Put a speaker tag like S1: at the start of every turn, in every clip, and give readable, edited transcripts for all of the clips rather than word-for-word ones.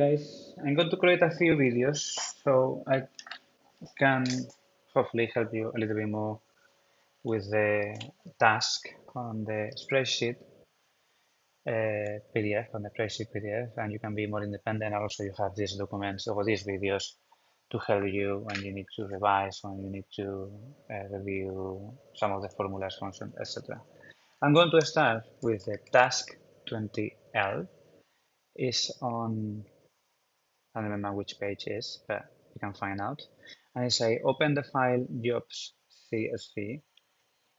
S1: Guys, I'm going to create a few videos so I can hopefully help you a little bit more with the task on the spreadsheet PDF, on the spreadsheet PDF, and you can be more independent. Also, you have these documents or these videos to help you when you need to revise, when you need to review some of the formulas, functions, etc. I'm going to start with the task 20L. Is on I don't remember which page is, but you can find out. And I say open the file jobs CSV,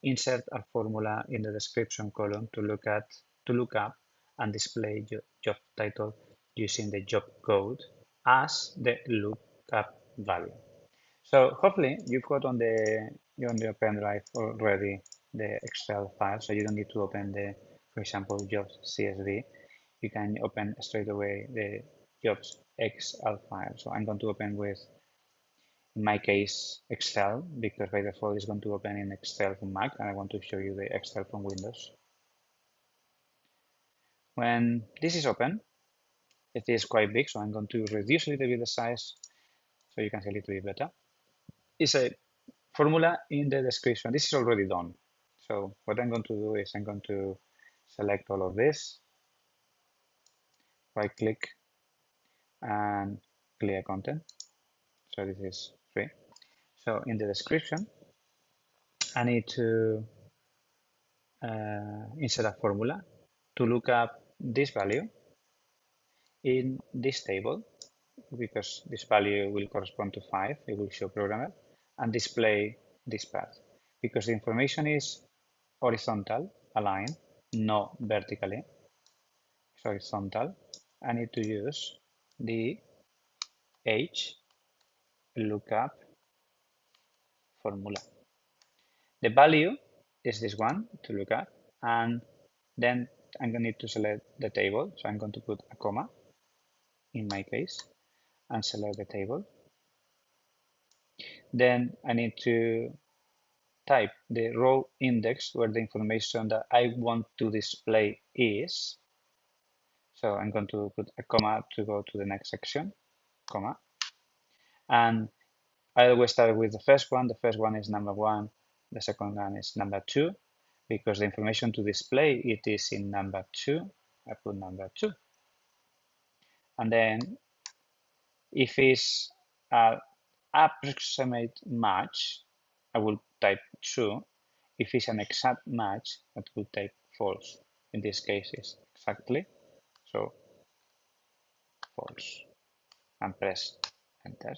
S1: insert a formula in the description column to look up and display job title using the job code as the lookup value. So hopefully you've got on your pen drive already the Excel file, so you don't need to open the, for example, jobs CSV. You can open straight away the jobs Excel file. So I'm going to open with, in my case, Excel, because by default it's going to open in Excel from Mac, and I want to show you the Excel from Windows. When this is open, it is quite big, so I'm going to reduce a little bit the size so you can see a little bit better. It's a formula in the description. This is already done. So what I'm going to do is I'm going to select all of this, right click and clear content. So this is free. So in the description, I need to insert a formula to look up this value in this table, because this value will correspond to 5, it will show programmer, and display this path. Because the information is horizontal, aligned, not vertically, it's horizontal, I need to use the H lookup formula. The value is this one to look at, and then I'm going to need to select the table. So I'm going to put a comma in my case and select the table. Then I need to type the row index where the information that I want to display is. So I'm going to put a comma to go to the next section, comma. And I always start with the first one. The first one is number 1. The second one is number 2. Because the information to display, it is in number 2. I put number 2. And then if it's an approximate match, I will type true. If it's an exact match, I will type false. In this case, it's exactly, so false. And press enter,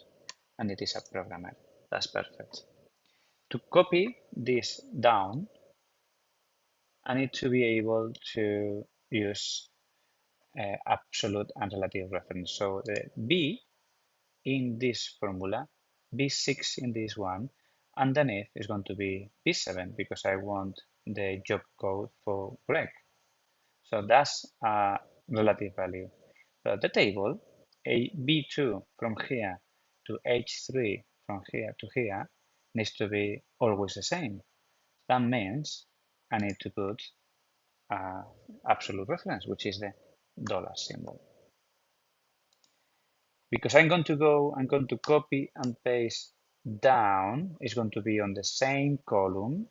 S1: and it is a programmer. That's perfect. To copy this down, I need to be able to use absolute and relative reference. So the B in this formula, B6 in this one, underneath is going to be B7 because I want the job code for Greg. So that's a relative value. But the table, a B2 from here to H3 from here to here needs to be always the same. That means I need to put absolute reference, which is the dollar symbol. Because I'm going to copy and paste down, it's going to be on the same column.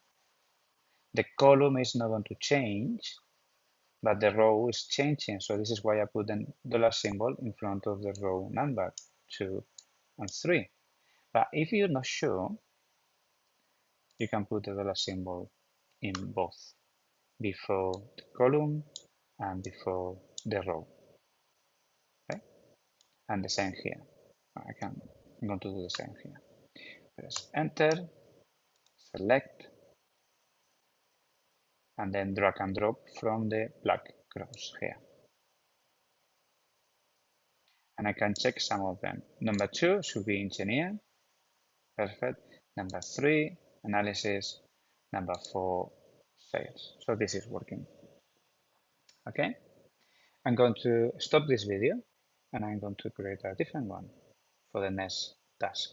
S1: The column is not going to change, but the row is changing. So this is why I put the dollar symbol in front of the row number 2 and 3. But if you're not sure, you can put the dollar symbol in both, before the column and before the row. Okay? And the same here. I'm going to do the same here. Press enter, select, and then drag and drop from the black cross here. And I can check some of them. Number 2 should be engineer. Perfect. Number 3, analysis. Number 4, sales. So this is working. Okay. I'm going to stop this video and I'm going to create a different one for the next task.